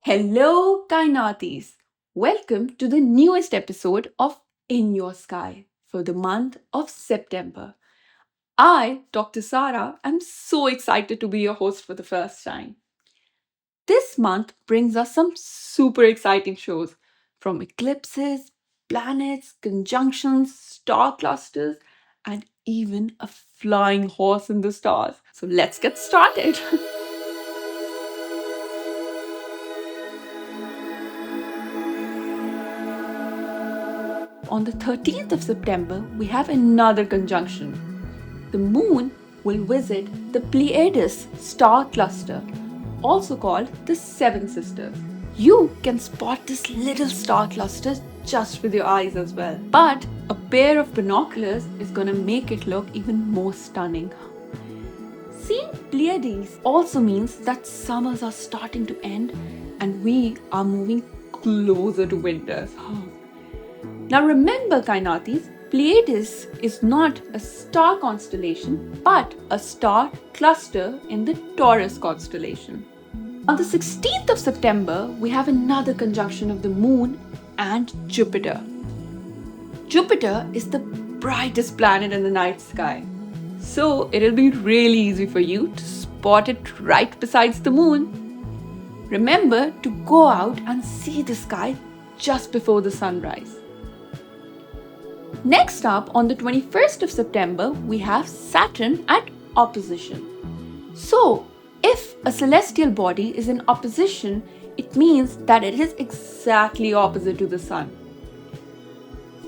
Hello, Kainatis! Welcome to the newest episode of In Your Sky for the month of September. I, Dr. Sara, am so excited to be your host for the first time. This month brings us some super exciting shows from eclipses, planets, conjunctions, star clusters, and even a flying horse in the stars. So let's get started. On the 13th of September, we have another conjunction. The moon will visit the Pleiades star cluster, also called the Seven Sisters. You can spot this little star cluster just with your eyes as well. But a pair of binoculars is going to make it look even more stunning. Seeing Pleiades also means that summers are starting to end and we are moving closer to winters. Now remember, Kainatis, Pleiades is not a star constellation but a star cluster in the Taurus constellation. On the 16th of September, we have another conjunction of the Moon and Jupiter. Jupiter is the brightest planet in the night sky, so it'll be really easy for you to spot it right besides the Moon. Remember to go out and see the sky just before the sunrise. Next up, on the 21st of September, we have Saturn at opposition. So, if a celestial body is in opposition, it means that it is exactly opposite to the Sun.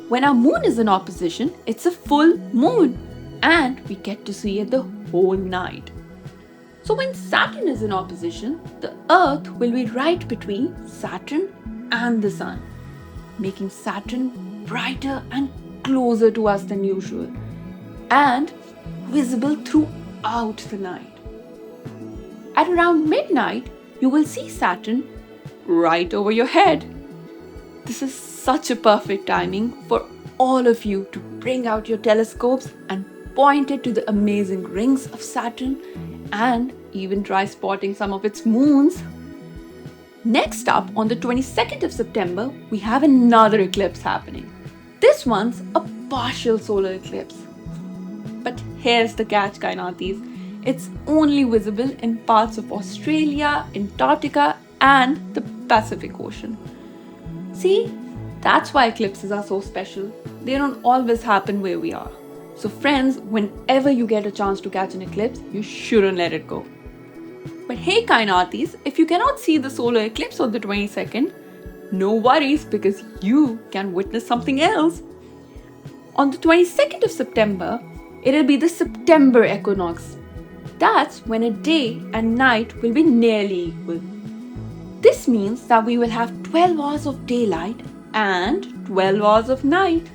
When our moon is in opposition, it's a full moon and we get to see it the whole night. So when Saturn is in opposition, the Earth will be right between Saturn and the Sun, making Saturn brighter and closer to us than usual and visible throughout the night. At around midnight, you will see Saturn right over your head. This is such a perfect timing for all of you to bring out your telescopes and point it to the amazing rings of Saturn and even try spotting some of its moons. Next up, on the 22nd of September, we have another eclipse happening. This one's a partial solar eclipse. But here's the catch, Kainatis. It's only visible in parts of Australia, Antarctica, and the Pacific Ocean. See, that's why eclipses are so special. They don't always happen where we are. So friends, whenever you get a chance to catch an eclipse, you shouldn't let it go. But hey Kainatis, if you cannot see the solar eclipse on the 22nd, no worries because you can witness something else. On the 22nd of September, it'll be the September equinox. That's when a day and night will be nearly equal. This means that we will have 12 hours of daylight and 12 hours of night.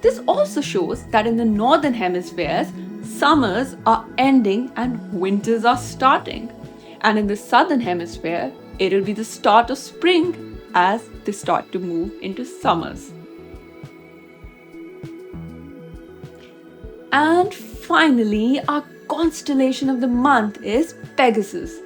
This also shows that in the northern hemispheres, summers are ending and winters are starting. And in the southern hemisphere, it'll be the start of spring as they start to move into summers. And finally, our constellation of the month is Pegasus,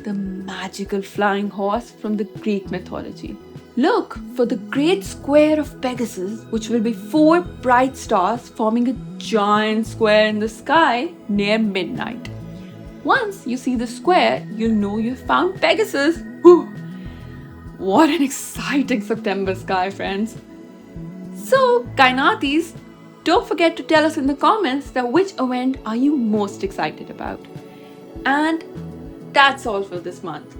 the magical flying horse from the Greek mythology. Look for the great square of Pegasus, which will be 4 bright stars forming a giant square in the sky near midnight. Once you see the square, you'll know you've found Pegasus. Whew. What an exciting September sky, friends. So, Kainatis, don't forget to tell us in the comments that which event are you most excited about. And that's all for this month.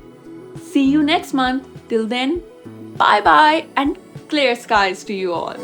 See you next month. Till then, bye bye and clear skies to you all.